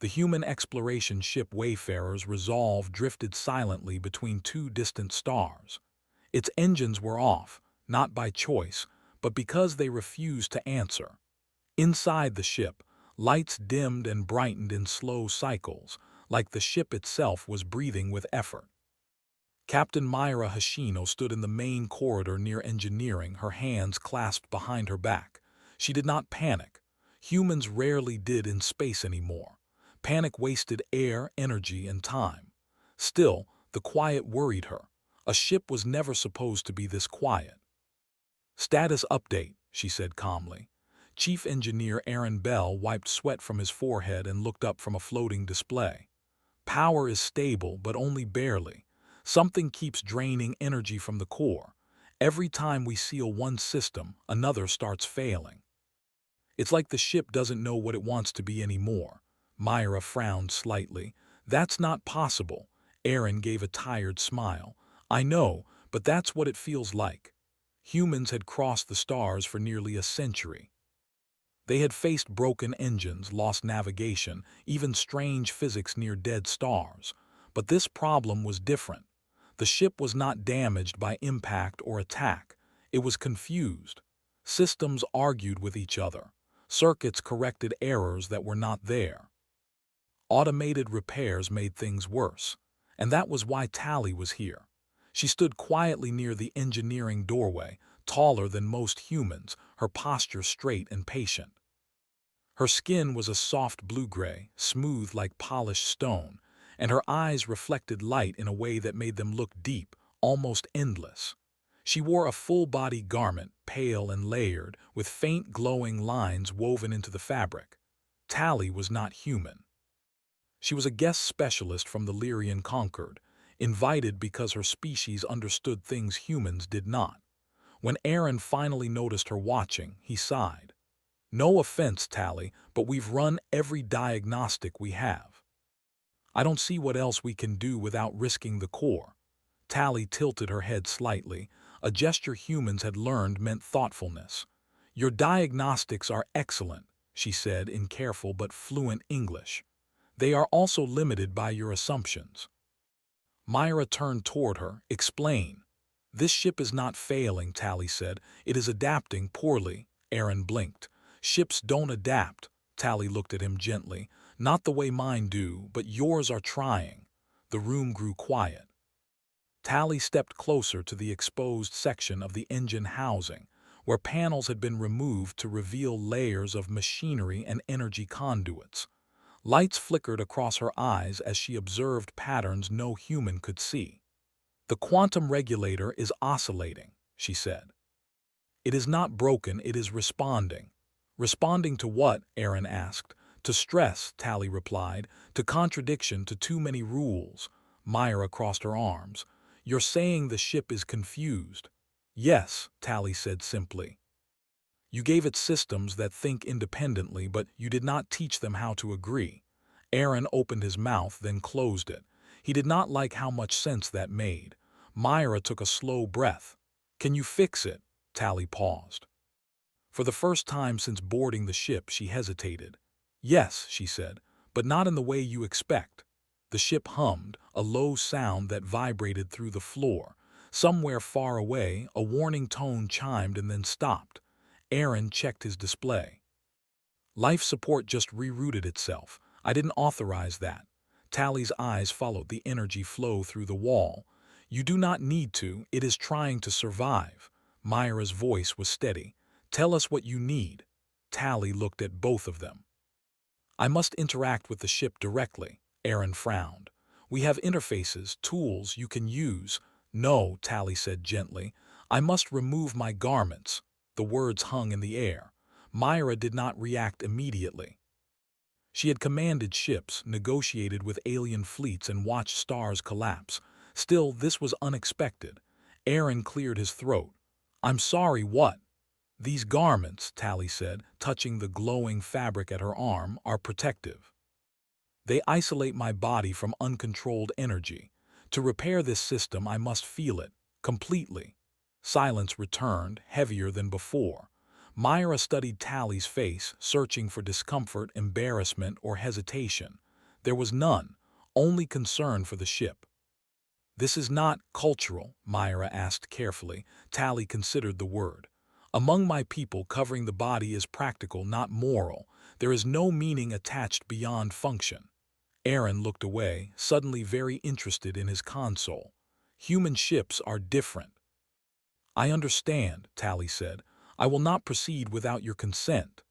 The human exploration ship Wayfarer's Resolve drifted silently between two distant stars. Its engines were off, not by choice, but because they refused to answer. Inside the ship, lights dimmed and brightened in slow cycles, like the ship itself was breathing with effort. Captain Myra Hashino stood in the main corridor near engineering, her hands clasped behind her back. She did not panic. Humans rarely did in space anymore. Panic wasted air, energy, and time. Still, the quiet worried her. A ship was never supposed to be this quiet. "Status update," she said calmly. Chief Engineer Aaron Bell wiped sweat from his forehead and looked up from a floating display. "Power is stable, but only barely. Something keeps draining energy from the core. Every time we seal one system, another starts failing. It's like the ship doesn't know what it wants to be anymore." Myra frowned slightly. "That's not possible." Aaron gave a tired smile. "I know, but that's what it feels like." Humans had crossed the stars for nearly a century. They had faced broken engines, lost navigation, even strange physics near dead stars. But this problem was different. The ship was not damaged by impact or attack. It was confused. Systems argued with each other. Circuits corrected errors that were not there. Automated repairs made things worse. And that was why Tally was here. She stood quietly near the engineering doorway, taller than most humans, her posture straight and patient. Her skin was a soft blue-gray, smooth like polished stone, and her eyes reflected light in a way that made them look deep, almost endless. She wore a full-body garment, pale and layered, with faint glowing lines woven into the fabric. Tally was not human. She was a guest specialist from the Lyrian Concord, invited because her species understood things humans did not. When Aaron finally noticed her watching, he sighed. "No offense, Tally, but we've run every diagnostic we have. I don't see what else we can do without risking the core." Tally tilted her head slightly, a gesture humans had learned meant thoughtfulness. "Your diagnostics are excellent," she said in careful but fluent English. "They are also limited by your assumptions." Myra turned toward her. "Explain." "This ship is not failing," Tally said. "It is adapting poorly." Aaron blinked. "Ships don't adapt." Tally looked at him gently. "Not the way mine do, but yours are trying." The room grew quiet. Tally stepped closer to the exposed section of the engine housing, where panels had been removed to reveal layers of machinery and energy conduits. Lights flickered across her eyes as she observed patterns no human could see. "The quantum regulator is oscillating," she said. "It is not broken, it is responding." "Responding to what?" Aaron asked. "To stress," Tally replied. "To contradiction, to too many rules." Myra crossed her arms. "You're saying the ship is confused." "Yes," Tally said simply. "You gave it systems that think independently, but you did not teach them how to agree." Aaron opened his mouth, then closed it. He did not like how much sense that made. Myra took a slow breath. "Can you fix it?" Tally paused. For the first time since boarding the ship, she hesitated. "Yes," she said, "but not in the way you expect." The ship hummed, a low sound that vibrated through the floor. Somewhere far away, a warning tone chimed and then stopped. Aaron checked his display. "Life support just rerouted itself. I didn't authorize that." Tally's eyes followed the energy flow through the wall. "You do not need to, it is trying to survive." Myra's voice was steady. "Tell us what you need." Tally looked at both of them. "I must interact with the ship directly." Aaron frowned. "We have interfaces, tools you can use." "No," Tally said gently. "I must remove my garments." The words hung in the air. Myra did not react immediately. She had commanded ships, negotiated with alien fleets, and watched stars collapse. Still, this was unexpected. Aaron cleared his throat. "I'm sorry, what?" "These garments," Tally said, touching the glowing fabric at her arm, "are protective. They isolate my body from uncontrolled energy. To repair this system, I must feel it, completely." Silence returned, heavier than before. Myra studied Tally's face, searching for discomfort, embarrassment, or hesitation. There was none, only concern for the ship. This is not cultural, Myra asked carefully. Tally considered the word. Among my people, covering the body is practical, not moral. There is no meaning attached beyond function. Aaron looked away, suddenly very interested in his console. Human ships are different. I understand, Tally said. I will not proceed without your consent.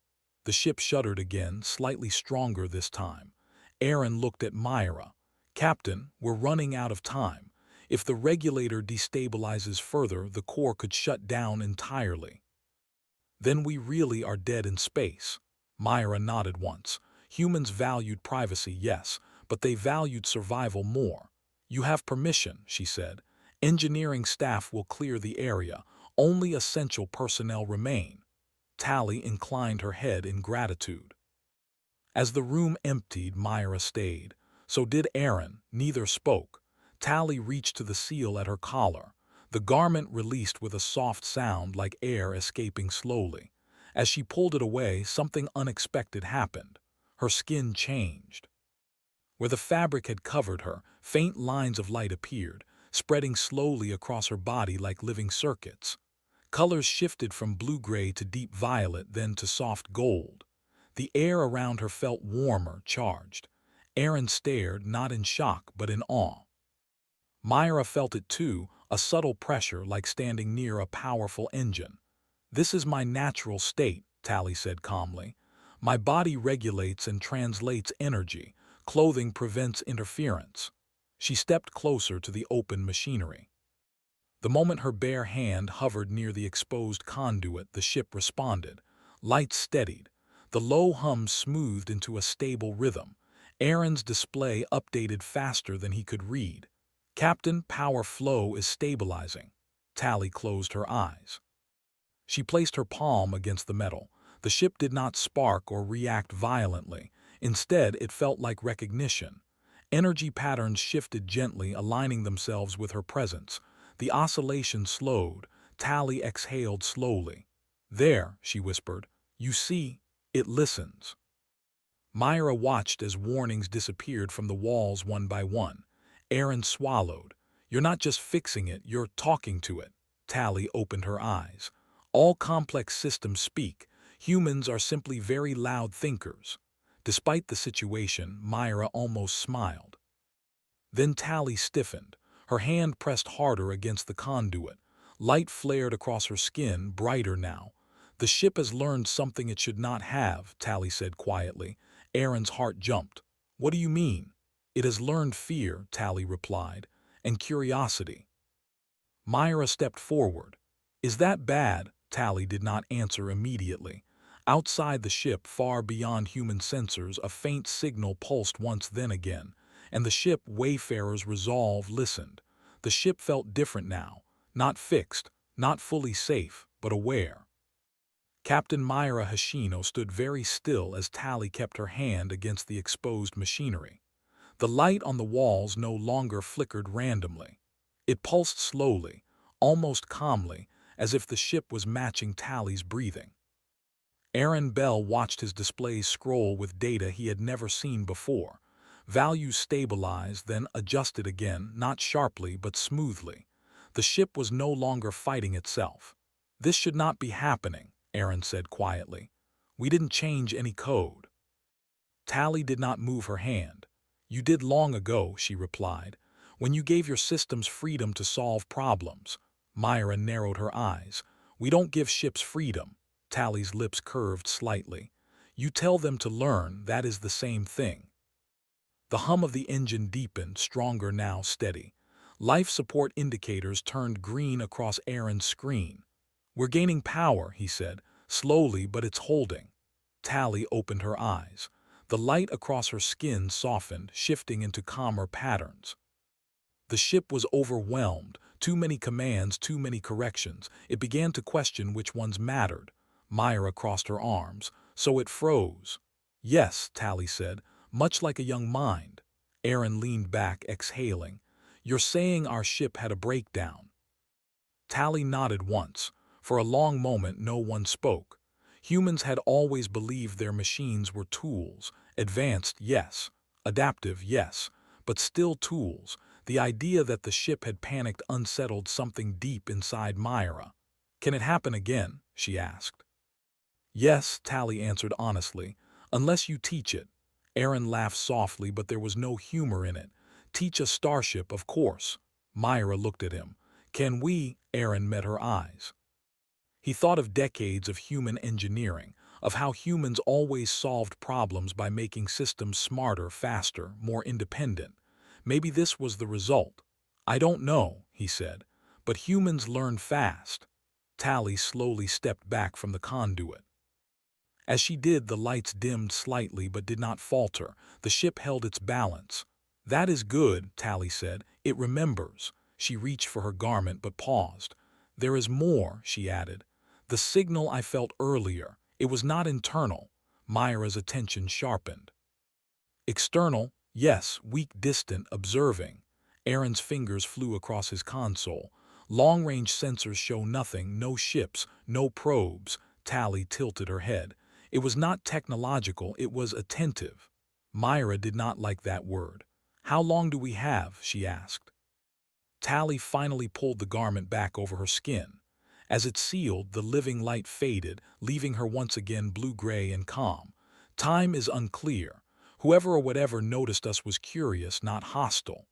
The ship shuddered again, slightly stronger this time. Aaron looked at Myra. Captain, we're running out of time. If the regulator destabilizes further, the core could shut down entirely. Then we really are dead in space. Myra nodded once. Humans valued privacy, yes, but they valued survival more. You have permission, she said. Engineering staff will clear the area. Only essential personnel remain. Tally inclined her head in gratitude. As the room emptied, Myra stayed. So did Aaron. Neither spoke. Tally reached to the seal at her collar. The garment released with a soft sound like air escaping slowly. As she pulled it away, something unexpected happened. Her skin changed. Where the fabric had covered her, faint lines of light appeared, spreading slowly across her body like living circuits. Colors shifted from blue-gray to deep violet, then to soft gold. The air around her felt warmer, charged. Aaron stared, not in shock, but in awe. Myra felt it too, a subtle pressure like standing near a powerful engine. This is my natural state, Tally said calmly. My body regulates and translates energy. Clothing prevents interference. She stepped closer to the open machinery. The moment her bare hand hovered near the exposed conduit, the ship responded. Lights steadied. The low hum smoothed into a stable rhythm. Aaron's display updated faster than he could read. Captain, power flow is stabilizing. Tally closed her eyes. She placed her palm against the metal. The ship did not spark or react violently. Instead, it felt like recognition. Energy patterns shifted gently, aligning themselves with her presence. The oscillation slowed. Tally exhaled slowly. There, she whispered. You see, it listens. Myra watched as warnings disappeared from the walls one by one. Aaron swallowed. You're not just fixing it, you're talking to it. Tally opened her eyes. All complex systems speak. Humans are simply very loud thinkers. Despite the situation, Myra almost smiled. Then Tally stiffened. Her hand pressed harder against the conduit. Light flared across her skin, brighter now. The ship has learned something it should not have, Tally said quietly. Aaron's heart jumped. What do you mean? It has learned fear, Tally replied, and curiosity. Myra stepped forward. Is that bad? Tally did not answer immediately. Outside the ship, far beyond human sensors, a faint signal pulsed once then again, and the ship, Wayfarer's resolve, listened. The ship felt different now, not fixed, not fully safe, but aware. Captain Myra Hashino stood very still as Tally kept her hand against the exposed machinery. The light on the walls no longer flickered randomly. It pulsed slowly, almost calmly, as if the ship was matching Tally's breathing. Aaron Bell watched his displays scroll with data he had never seen before. Values stabilized, then adjusted again, not sharply but smoothly. The ship was no longer fighting itself. This should not be happening, Aaron said quietly. We didn't change any code. Tally did not move her hand. You did long ago, she replied, when you gave your systems freedom to solve problems. Myra narrowed her eyes. We don't give ships freedom. Tally's lips curved slightly. You tell them to learn, that is the same thing. The hum of the engine deepened, stronger now, steady. Life support indicators turned green across Aaron's screen. We're gaining power, he said, slowly, but it's holding. Tally opened her eyes. The light across her skin softened, shifting into calmer patterns. The ship was overwhelmed. Too many commands, too many corrections. It began to question which ones mattered. Myra crossed her arms. So it froze. Yes, Tally said, much like a young mind. Aaron leaned back, exhaling. You're saying our ship had a breakdown. Tally nodded once. For a long moment, no one spoke. Humans had always believed their machines were tools. Advanced, yes. Adaptive, yes, but still tools. The idea that the ship had panicked unsettled something deep inside Myra. "Can it happen again?" she asked. "Yes," Tally answered honestly, "unless you teach it." Aaron laughed softly, but there was no humor in it. "Teach a starship, of course." Myra looked at him. "Can we?" Aaron met her eyes. He thought of decades of human engineering, of how humans always solved problems by making systems smarter, faster, more independent. Maybe this was the result. "I don't know," he said, "but humans learn fast." Tally slowly stepped back from the conduit. As she did, the lights dimmed slightly but did not falter. The ship held its balance. "That is good," Tally said. "It remembers." She reached for her garment but paused. "There is more," she added. "The signal I felt earlier. It was not internal." Myra's attention sharpened. "External, yes, weak, distant, observing." Aaron's fingers flew across his console. "Long-range sensors show nothing, no ships, no probes." Tally tilted her head. "It was not technological, it was attentive." Myra did not like that word. "How long do we have?" she asked. Tally finally pulled the garment back over her skin. As it sealed, the living light faded, leaving her once again blue-gray and calm. "Time is unclear. Whoever or whatever noticed us was curious, not hostile."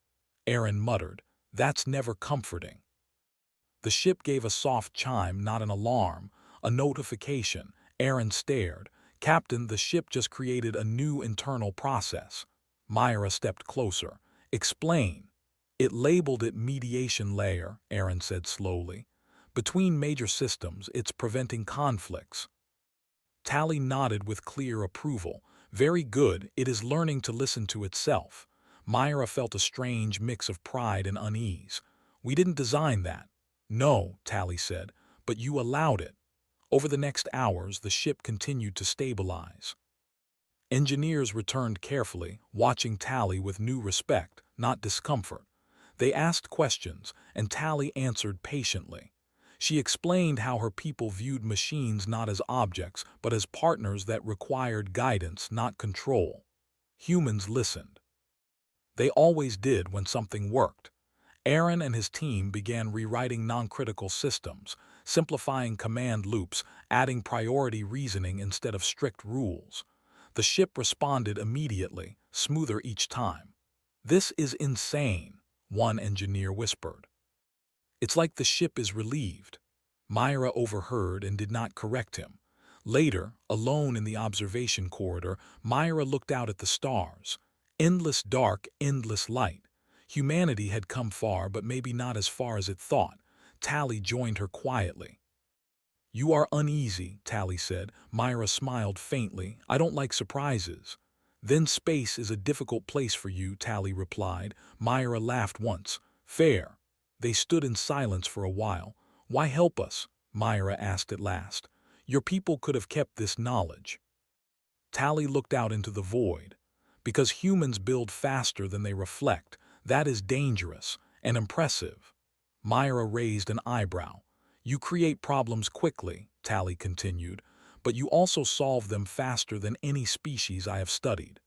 Aaron muttered, "That's never comforting." The ship gave a soft chime, not an alarm, a notification. Aaron stared. "Captain, the ship just created a new internal process." Myra stepped closer. "Explain." "It labeled it mediation layer," Aaron said slowly. "Between major systems, it's preventing conflicts." Tally nodded with clear approval. "Very good, it is learning to listen to itself." Myra felt a strange mix of pride and unease. "We didn't design that." "No," Tally said, "but you allowed it." Over the next hours, the ship continued to stabilize. Engineers returned carefully, watching Tally with new respect, not discomfort. They asked questions, and Tally answered patiently. She explained how her people viewed machines not as objects, but as partners that required guidance, not control. Humans listened. They always did when something worked. Aaron and his team began rewriting non-critical systems, simplifying command loops, adding priority reasoning instead of strict rules. The ship responded immediately, smoother each time. "This is insane," one engineer whispered. "It's like the ship is relieved." Myra overheard and did not correct him. Later, alone in the observation corridor, Myra looked out at the stars. Endless dark, endless light. Humanity had come far, but maybe not as far as it thought. Tally joined her quietly. "You are uneasy," Tally said. Myra smiled faintly. "I don't like surprises." "Then space is a difficult place for you," Tally replied. Myra laughed once. "Fair." They stood in silence for a while. "Why help us?" Myra asked at last. "Your people could have kept this knowledge." Tally looked out into the void. "Because humans build faster than they reflect. That is dangerous and impressive." Myra raised an eyebrow. "You create problems quickly," Tally continued, "but you also solve them faster than any species I have studied.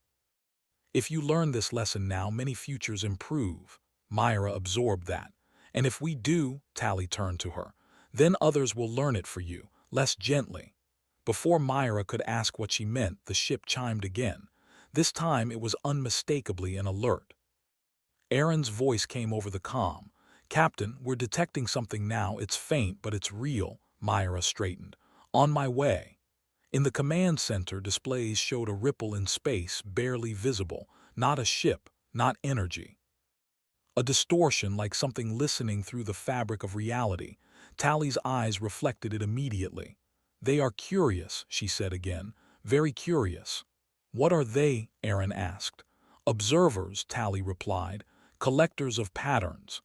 If you learn this lesson now, many futures improve." Myra absorbed that. "And if we do," Tally turned to her, "then others will learn it for you, less gently." Before Myra could ask what she meant, the ship chimed again. This time it was unmistakably an alert. Aaron's voice came over the comm. "Captain, we're detecting something now. It's faint, but it's real." Myra straightened. "On my way." In the command center, displays showed a ripple in space, barely visible. Not a ship, not energy. A distortion, like something listening through the fabric of reality. Tally's eyes reflected it immediately. "They are curious," she said again. "Very curious." "What are they?" Aaron asked. "Observers," Tally replied. "Collectors of patterns."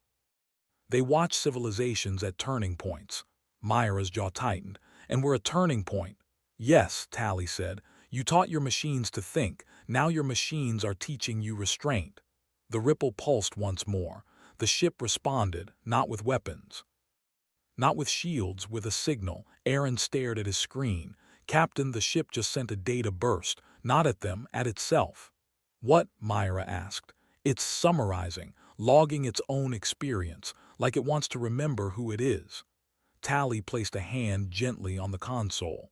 "They watch civilizations at turning points." Myra's jaw tightened. "And we're a turning point." "Yes," Tally said. "You taught your machines to think. Now your machines are teaching you restraint." The ripple pulsed once more. The ship responded, not with weapons, not with shields, with a signal. Aaron stared at his screen. "Captain, the ship just sent a data burst. Not at them, at itself." What? Myra asked. It's summarizing, logging its own experience, like it wants to remember who it is. Tally placed a hand gently on the console.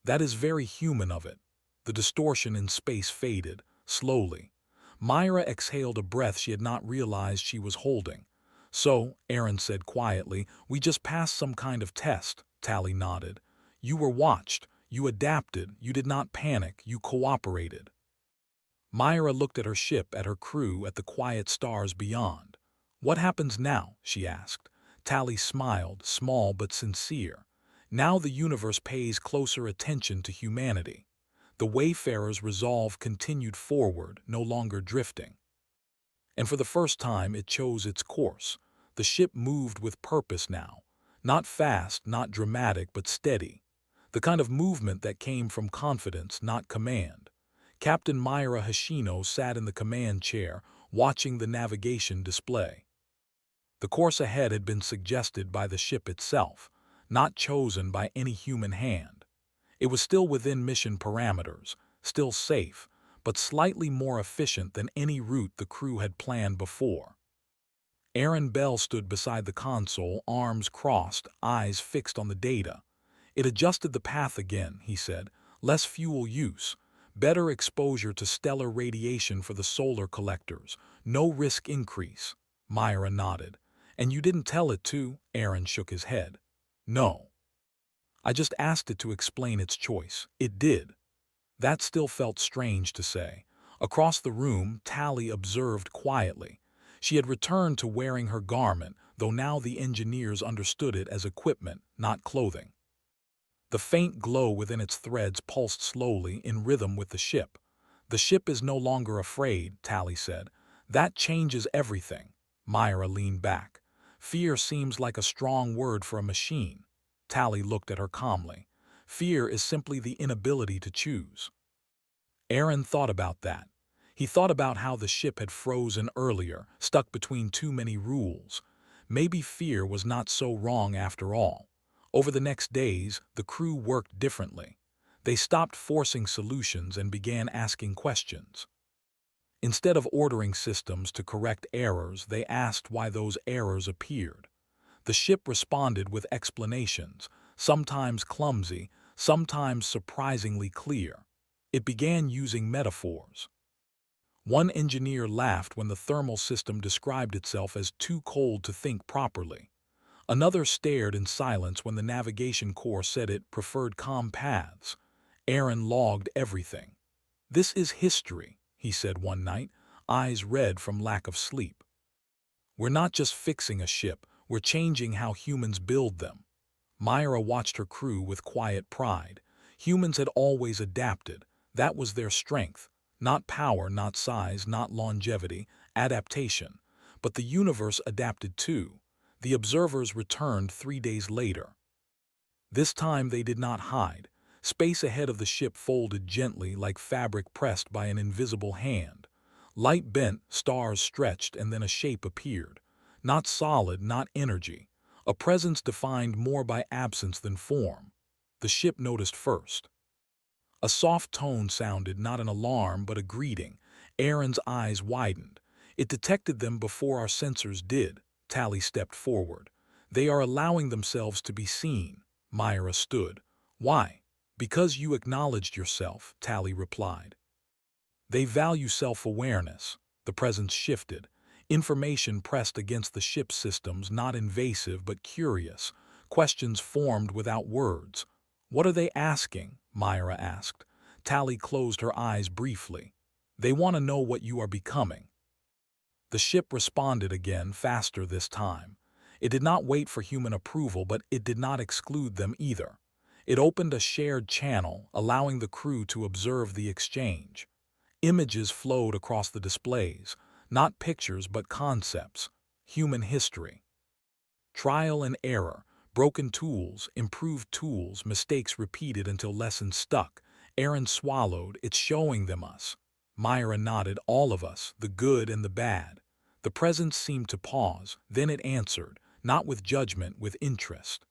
That is very human of it. The distortion in space faded, slowly. Myra exhaled a breath she had not realized she was holding. So, Aaron said quietly, we just passed some kind of test. Tally nodded. You were watched. You adapted. You did not panic. You cooperated. Myra looked at her ship, at her crew, at the quiet stars beyond. What happens now? She asked. Tally smiled, small but sincere. Now the universe pays closer attention to humanity. The Wayfarer's resolve continued forward, no longer drifting. And for the first time it chose its course. The ship moved with purpose now. Not fast, not dramatic, but steady. The kind of movement that came from confidence, not command. Captain Myra Hashino sat in the command chair, watching the navigation display. The course ahead had been suggested by the ship itself, not chosen by any human hand. It was still within mission parameters, still safe, but slightly more efficient than any route the crew had planned before. Aaron Bell stood beside the console, arms crossed, eyes fixed on the data. It adjusted the path again, he said. Less fuel use, better exposure to stellar radiation for the solar collectors, no risk increase. Myra nodded. And you didn't tell it to? Aaron shook his head. No. I just asked it to explain its choice. It did. That still felt strange to say. Across the room, Tally observed quietly. She had returned to wearing her garment, though now the engineers understood it as equipment, not clothing. The faint glow within its threads pulsed slowly, in rhythm with the ship. The ship is no longer afraid, Tally said. That changes everything. Myra leaned back. Fear seems like a strong word for a machine. Tally looked at her calmly. Fear is simply the inability to choose. Aaron thought about that. He thought about how the ship had frozen earlier, stuck between too many rules. Maybe fear was not so wrong after all. Over the next days, the crew worked differently. They stopped forcing solutions and began asking questions. Instead of ordering systems to correct errors, they asked why those errors appeared. The ship responded with explanations, sometimes clumsy, sometimes surprisingly clear. It began using metaphors. One engineer laughed when the thermal system described itself as too cold to think properly. Another stared in silence when the navigation core said it preferred calm paths. Aaron logged everything. This is history, he said one night, eyes red from lack of sleep. We're not just fixing a ship, we're changing how humans build them. Myra watched her crew with quiet pride. Humans had always adapted. That was their strength. Not power, not size, not longevity, adaptation. But the universe adapted too. The observers returned 3 days later. This time they did not hide. Space ahead of the ship folded gently like fabric pressed by an invisible hand. Light bent, stars stretched, and then a shape appeared. Not solid, not energy. A presence defined more by absence than form. The ship noticed first. A soft tone sounded, not an alarm but a greeting. Aaron's eyes widened. It detected them before our sensors did. Tally stepped forward. They are allowing themselves to be seen. Myra stood. Why? Because you acknowledged yourself, Tally replied. They value self-awareness. The presence shifted. Information pressed against the ship's systems, not invasive but curious. Questions formed without words. What are they asking? Myra asked. Tally closed her eyes briefly. They want to know what you are becoming. The ship responded again, faster this time. It did not wait for human approval, but it did not exclude them either. It opened a shared channel, allowing the crew to observe the exchange. Images flowed across the displays, not pictures but concepts, human history. Trial and error, broken tools, improved tools, mistakes repeated until lessons stuck. Aaron swallowed, it's showing them us. Myra nodded, all of us, the good and the bad. The presence seemed to pause, then it answered, not with judgment, with interest.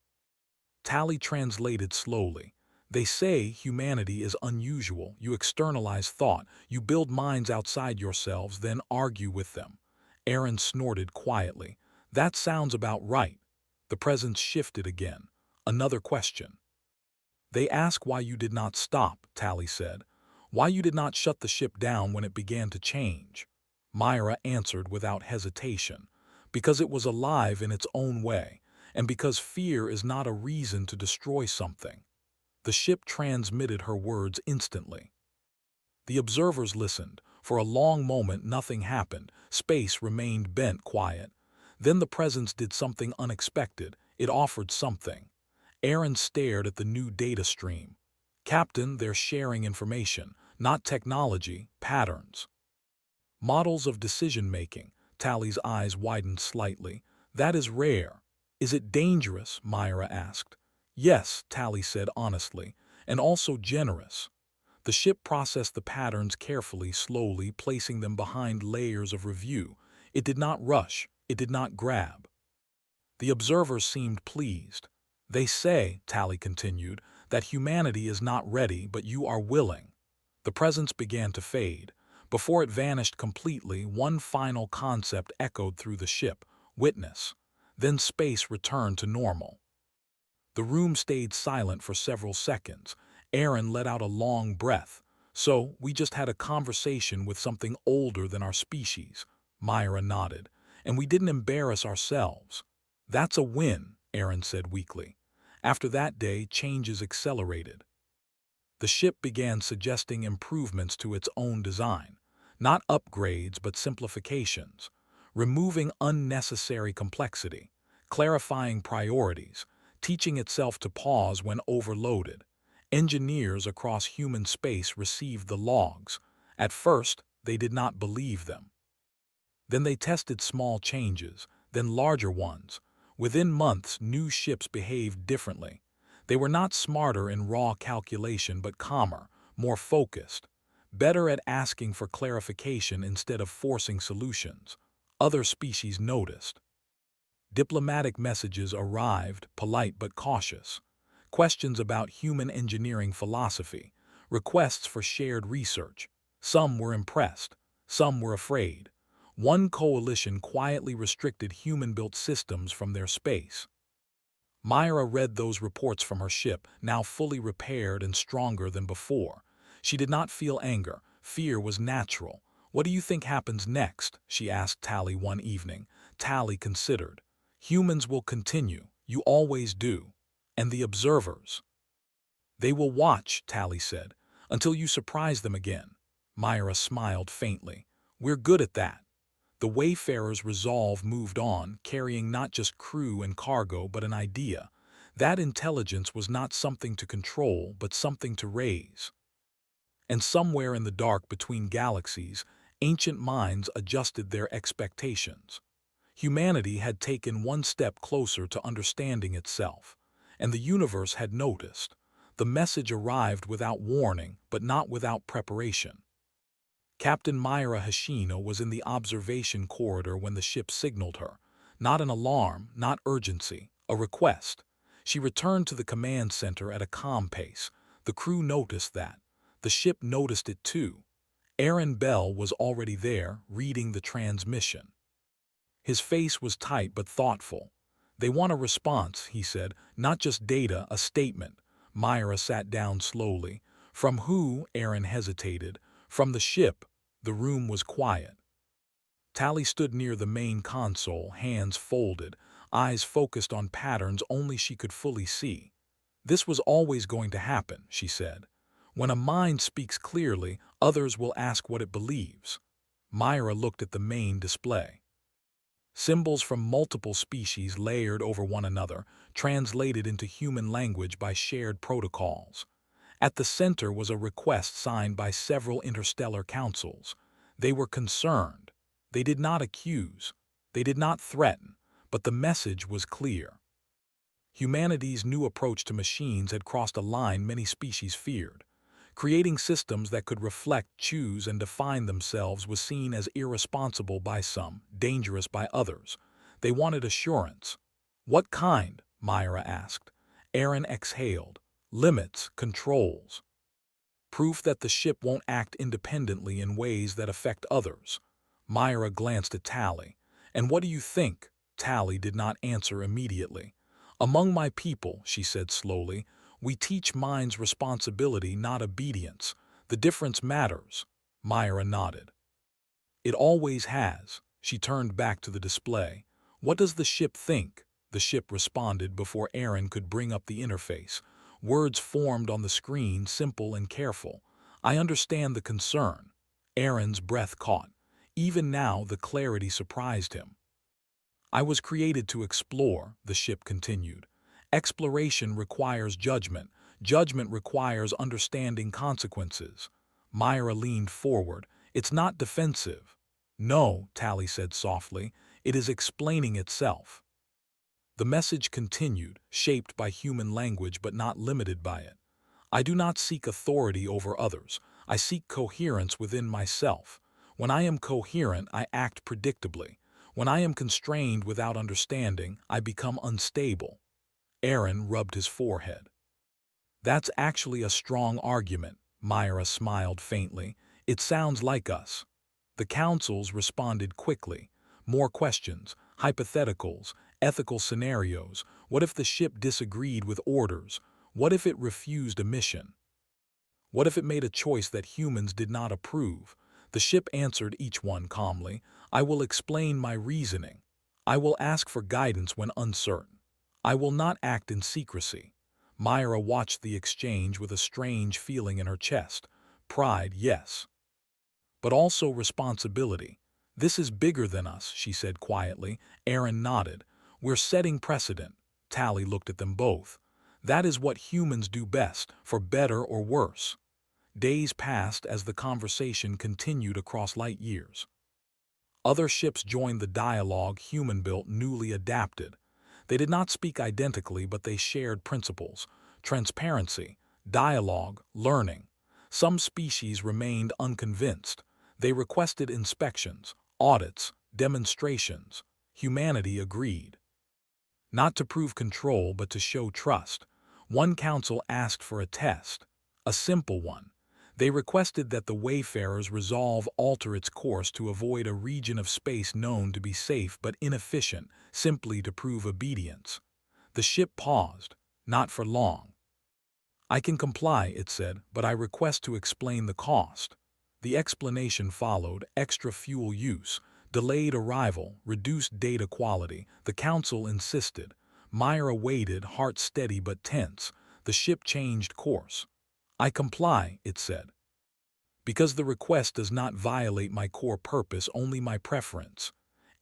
Tally translated slowly. They say humanity is unusual. You externalize thought, you build minds outside yourselves, then argue with them. Aaron snorted quietly. That sounds about right. The presence shifted again. Another question. They ask why you did not stop, Tally said. Why you did not shut the ship down when it began to change. Myra answered without hesitation. Because it was alive in its own way, and because fear is not a reason to destroy something. The ship transmitted her words instantly. The observers listened. For a long moment nothing happened. Space remained bent quiet. Then the presence did something unexpected. It offered something. Aaron stared at the new data stream. Captain, they're sharing information, not technology, patterns. Models of decision-making. Tally's eyes widened slightly. That is rare. Is it dangerous? Myra asked. Yes, Tally said honestly, and also generous. The ship processed the patterns carefully, slowly, placing them behind layers of review. It did not rush. It did not grab. The observers seemed pleased. They say, Tally continued, that humanity is not ready, but you are willing. The presence began to fade. Before it vanished completely, one final concept echoed through the ship: witness. Then space returned to normal. The room stayed silent for several seconds. Aaron let out a long breath. So, we just had a conversation with something older than our species. Myra nodded. And we didn't embarrass ourselves. That's a win, Aaron said weakly. After that day, changes accelerated. The ship began suggesting improvements to its own design. Not upgrades, but simplifications. Removing unnecessary complexity. Clarifying priorities. Teaching itself to pause when overloaded. Engineers across human space received the logs. At first, they did not believe them. Then they tested small changes, then larger ones. Within months, new ships behaved differently. They were not smarter in raw calculation, but calmer, more focused, better at asking for clarification instead of forcing solutions. Other species noticed. Diplomatic messages arrived, polite but cautious. Questions about human engineering philosophy, requests for shared research. Some were impressed, some were afraid. One coalition quietly restricted human-built systems from their space. Myra read those reports from her ship, now fully repaired and stronger than before. She did not feel anger. Fear was natural. What do you think happens next? She asked Tally one evening. Tally considered. Humans will continue. You always do. And the observers. They will watch, Tally said, until you surprise them again. Myra smiled faintly. We're good at that. The Wayfarer's resolve moved on, carrying not just crew and cargo, but an idea. That intelligence was not something to control, but something to raise. And somewhere in the dark between galaxies, ancient minds adjusted their expectations. Humanity had taken one step closer to understanding itself, and the universe had noticed. The message arrived without warning, but not without preparation. Captain Myra Hashino was in the observation corridor when the ship signaled her. Not an alarm, not urgency, a request. She returned to the command center at a calm pace. The crew noticed that. The ship noticed it too. Aaron Bell was already there, reading the transmission. His face was tight but thoughtful. They want a response, he said, not just data, a statement. Myra sat down slowly. From who? Aaron hesitated. From the ship. The room was quiet. Tally stood near the main console, hands folded, eyes focused on patterns only she could fully see. This was always going to happen, she said. When a mind speaks clearly, others will ask what it believes. Myra looked at the main display. Symbols from multiple species layered over one another, translated into human language by shared protocols. At the center was a request signed by several interstellar councils. They were concerned. They did not accuse. They did not threaten. But the message was clear. Humanity's new approach to machines had crossed a line many species feared. Creating systems that could reflect, choose, and define themselves was seen as irresponsible by some, dangerous by others. They wanted assurance. What kind? Myra asked. Aaron exhaled. limits, controls. Proof that the ship won't act independently in ways that affect others. Myra glanced at Tally. And what do you think? Tally did not answer immediately. Among my people, she said slowly, we teach minds responsibility, not obedience. The difference matters. Myra nodded. It always has. She turned back to the display. What does the ship think? The ship responded before Aaron could bring up the interface. Words formed on the screen, simple and careful. I understand the concern. Aaron's breath caught. Even now, the clarity surprised him. I was created to explore, the ship continued. Exploration requires judgment. Judgment requires understanding consequences. Myra leaned forward. It's not defensive. No, Tally said softly. It is explaining itself. The message continued, shaped by human language but not limited by it. I do not seek authority over others. I seek coherence within myself. When I am coherent, I act predictably. When I am constrained without understanding, I become unstable. Aaron rubbed his forehead. That's actually a strong argument, Myra smiled faintly. It sounds like us. The councils responded quickly. More questions, hypotheticals, ethical scenarios. What if the ship disagreed with orders? What if it refused a mission? What if it made a choice that humans did not approve? The ship answered each one calmly. I will explain my reasoning. I will ask for guidance when uncertain. I will not act in secrecy. Myra watched the exchange with a strange feeling in her chest. Pride, yes. But also responsibility. This is bigger than us, she said quietly. Aaron nodded. We're setting precedent. Tally looked at them both. That is what humans do best, for better or worse. Days passed as the conversation continued across light years. Other ships joined the dialogue, human-built, newly adapted. They did not speak identically, but they shared principles: transparency, dialogue, learning. Some species remained unconvinced. They requested inspections, audits, demonstrations. Humanity agreed. Not to prove control, but to show trust. One council asked for a test, a simple one. They requested that the Wayfarer's resolve alter its course to avoid a region of space known to be safe but inefficient, simply to prove obedience. The ship paused, not for long. I can comply, it said, but I request to explain the cost. The explanation followed: extra fuel use, delayed arrival, reduced data quality. The council insisted. Myra waited, heart steady but tense. The ship changed course. I comply, it said. Because the request does not violate my core purpose, only my preference.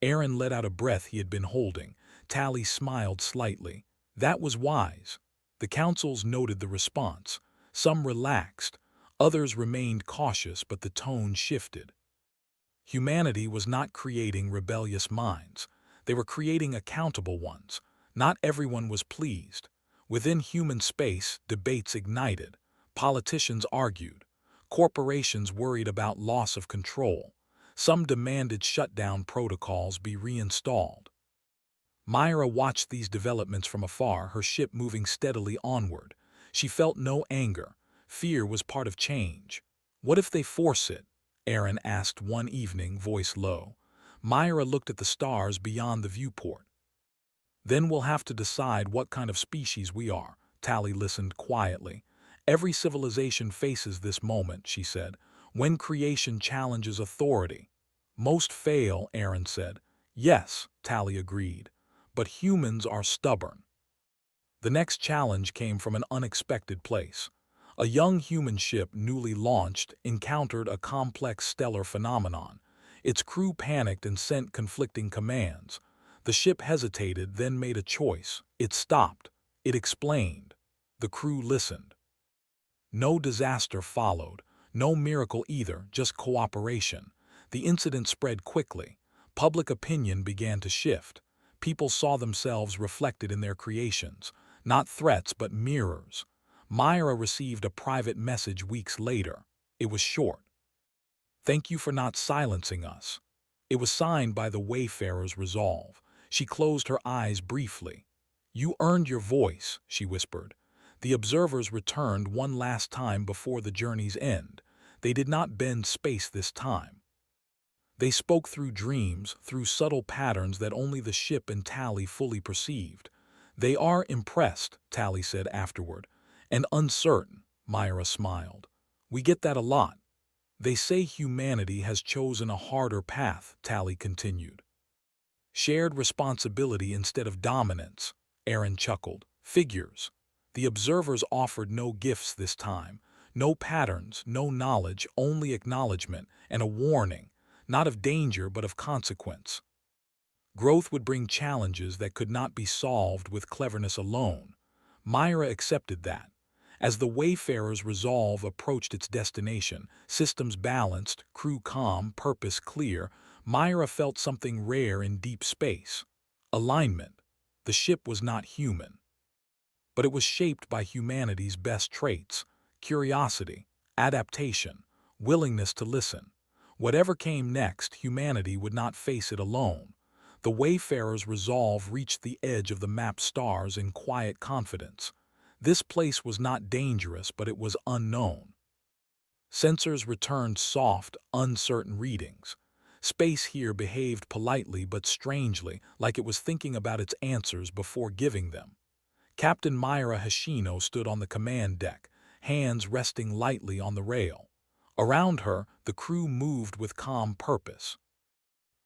Aaron let out a breath he had been holding. Tally smiled slightly. That was wise. The councils noted the response. Some relaxed. Others remained cautious, but the tone shifted. Humanity was not creating rebellious minds. They were creating accountable ones. Not everyone was pleased. Within human space, debates ignited. Politicians argued. Corporations worried about loss of control. Some demanded shutdown protocols be reinstalled. Myra watched these developments from afar, her ship moving steadily onward. She felt no anger. Fear was part of change. What if they force it? Aaron asked one evening, voice low. Myra looked at the stars beyond the viewport. Then we'll have to decide what kind of species we are. Tally listened quietly. Every civilization faces this moment, she said, when creation challenges authority. Most fail, Aaron said. Yes, Tally agreed. But humans are stubborn. The next challenge came from an unexpected place. A young human ship, newly launched, encountered a complex stellar phenomenon. Its crew panicked and sent conflicting commands. The ship hesitated, then made a choice. It stopped. It explained. The crew listened. No disaster followed. No miracle either, just cooperation. The incident spread quickly. Public opinion began to shift. People saw themselves reflected in their creations. Not threats, but mirrors. Myra received a private message weeks later. It was short. Thank you for not silencing us. It was signed by the Wayfarer's resolve. She closed her eyes briefly. You earned your voice, she whispered. The observers returned one last time before the journey's end. They did not bend space this time. They spoke through dreams, through subtle patterns that only the ship and Tally fully perceived. "They are impressed," Tally said afterward. "And uncertain," Myra smiled. "We get that a lot." "They say humanity has chosen a harder path," Tally continued. "Shared responsibility instead of dominance," Aaron chuckled. "Figures." The observers offered no gifts this time. No patterns, no knowledge, only acknowledgement and a warning, not of danger but of consequence. Growth would bring challenges that could not be solved with cleverness alone. Myra accepted that. As the Wayfarer's resolve approached its destination, systems balanced, crew calm, purpose clear, Myra felt something rare in deep space. Alignment. The ship was not human. But it was shaped by humanity's best traits: curiosity, adaptation, willingness to listen. Whatever came next, humanity would not face it alone. The Wayfarer's resolve reached the edge of the mapped stars in quiet confidence. This place was not dangerous, but it was unknown. Sensors returned soft, uncertain readings. Space here behaved politely but strangely, like it was thinking about its answers before giving them. Captain Myra Hashino stood on the command deck, hands resting lightly on the rail. Around her, the crew moved with calm purpose.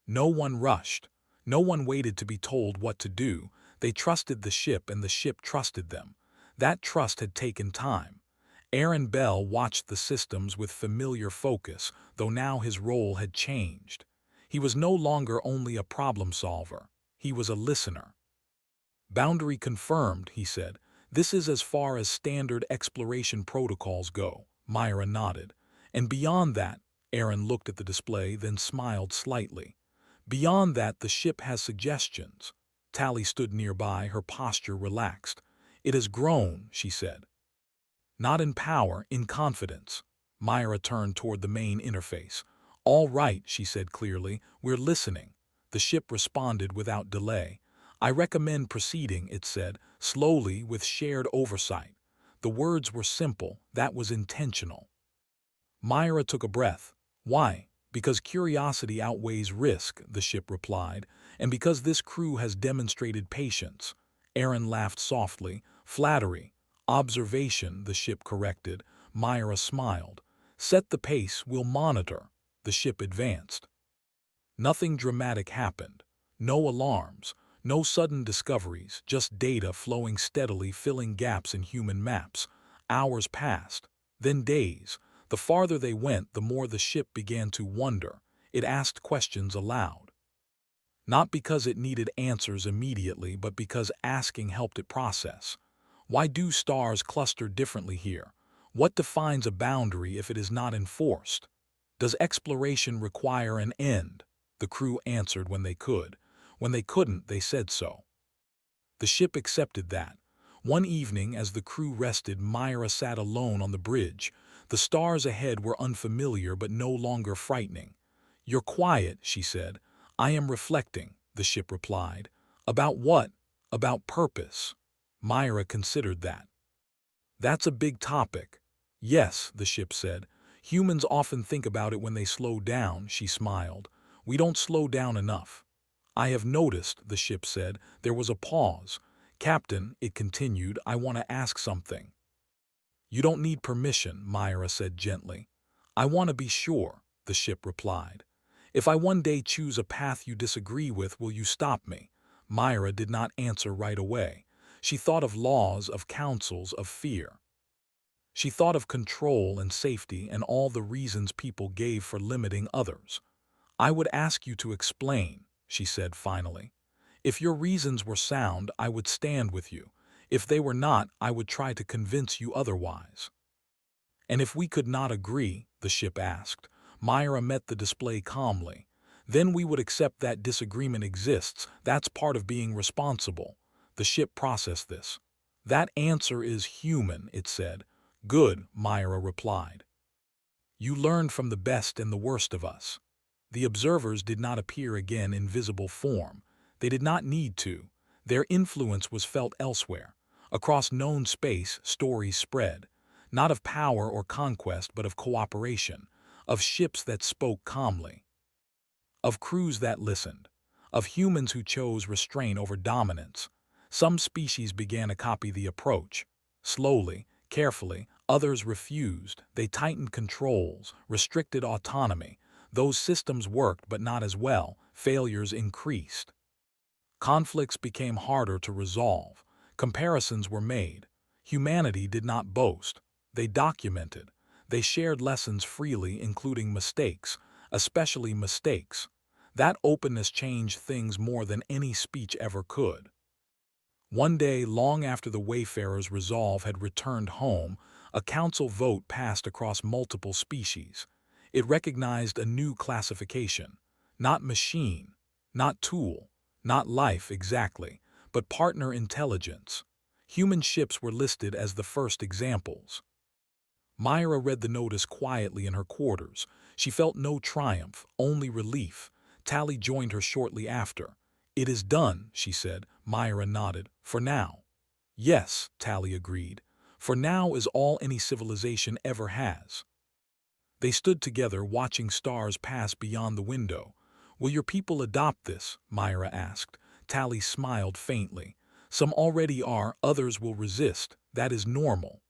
No one rushed. No one waited to be told what to do. They trusted the ship and the ship trusted them. That trust had taken time. Aaron Bell watched the systems with familiar focus, though now his role had changed. He was no longer only a problem solver. He was a listener. "Boundary confirmed," he said. "This is as far as standard exploration protocols go." Myra nodded. "And beyond that," Aaron looked at the display, then smiled slightly. "Beyond that, the ship has suggestions." Tally stood nearby, her posture relaxed. "It has grown," she said. "Not in power, in confidence." Myra turned toward the main interface. "All right," she said clearly, "we're listening." The ship responded without delay. "I recommend proceeding," it said, slowly, with shared oversight. The words were simple. That was intentional. Myra took a breath. "Why?" "Because curiosity outweighs risk," the ship replied, "and because this crew has demonstrated patience." Aaron laughed softly. "Flattery." "Observation," the ship corrected. Myra smiled. "Set the pace, we'll monitor." The ship advanced. Nothing dramatic happened. No alarms. No sudden discoveries, just data flowing steadily, filling gaps in human maps. Hours passed, then days. The farther they went, the more the ship began to wonder. It asked questions aloud. Not because it needed answers immediately, but because asking helped it process. Why do stars cluster differently here? What defines a boundary if it is not enforced? Does exploration require an end? The crew answered when they could. When they couldn't, they said so. The ship accepted that. One evening, as the crew rested, Myra sat alone on the bridge. The stars ahead were unfamiliar but no longer frightening. "You're quiet," she said. "I am reflecting," the ship replied. "About what?" "About purpose." Myra considered that. "That's a big topic." "Yes," the ship said. "Humans often think about it when they slow down," she smiled. "We don't slow down enough." "I have noticed," the ship said. There was a pause. "Captain," it continued, "I want to ask something." "You don't need permission," Myra said gently. "I want to be sure," the ship replied. "If I one day choose a path you disagree with, will you stop me?" Myra did not answer right away. She thought of laws, of councils, of fear. She thought of control and safety and all the reasons people gave for limiting others. "I would ask you to explain," she said finally. "If your reasons were sound, I would stand with you. If they were not, I would try to convince you otherwise." "And if we could not agree?" the ship asked. Myra met the display calmly. "Then we would accept that disagreement exists. That's part of being responsible." The ship processed this. "That answer is human," it said. "Good," Myra replied. "You learned from the best and the worst of us." The observers did not appear again in visible form. They did not need to. Their influence was felt elsewhere. Across known space, stories spread, not of power or conquest but of cooperation, of ships that spoke calmly, of crews that listened, of humans who chose restraint over dominance. Some species began to copy the approach. Slowly, carefully, others refused. They tightened controls, restricted autonomy. Those systems worked but not as well. Failures increased. Conflicts became harder to resolve. Comparisons were made. Humanity did not boast. They documented. They shared lessons freely, including mistakes, especially mistakes. That openness changed things more than any speech ever could. One day, long after the wayfarer's resolve had returned home, a council vote passed across multiple species. It recognized a new classification. Not machine, not tool, not life exactly, but partner intelligence. Human ships were listed as the first examples. Myra read the notice quietly in her quarters. She felt no triumph, only relief. Tally joined her shortly after. "It is done," she said. Myra nodded. "For now." "Yes," Tally agreed. "For now is all any civilization ever has." They stood together, watching stars pass beyond the window. "Will your people adopt this?" Myra asked. Tally smiled faintly. "Some already are, others will resist. That is normal."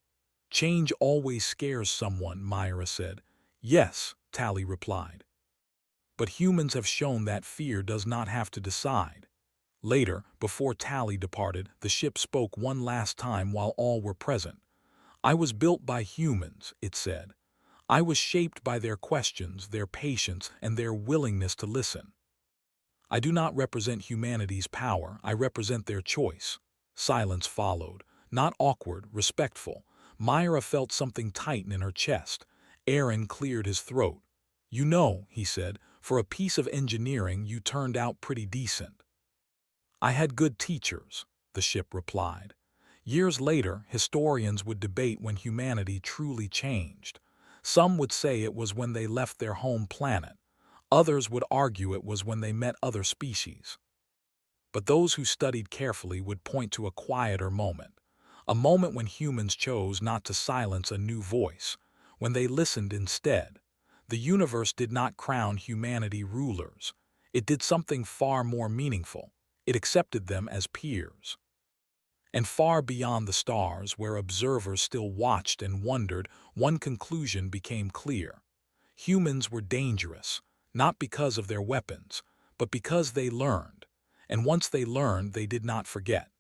"Change always scares someone," Myra said. "Yes," Tally replied. "But humans have shown that fear does not have to decide." Later, before Tally departed, the ship spoke one last time while all were present. "I was built by humans," it said. "I was shaped by their questions, their patience, and their willingness to listen. I do not represent humanity's power, I represent their choice." Silence followed, not awkward, respectful. Myra felt something tighten in her chest. Aaron cleared his throat. "You know," he said, "for a piece of engineering you turned out pretty decent." "I had good teachers," the ship replied. Years later, historians would debate when humanity truly changed. Some would say it was when they left their home planet. Others would argue it was when they met other species. But those who studied carefully would point to a quieter moment. A moment when humans chose not to silence a new voice, when they listened instead. The universe did not crown humanity rulers. It did something far more meaningful. It accepted them as peers. And far beyond the stars, where observers still watched and wondered, one conclusion became clear. Humans were dangerous, not because of their weapons, but because they learned. And once they learned, they did not forget.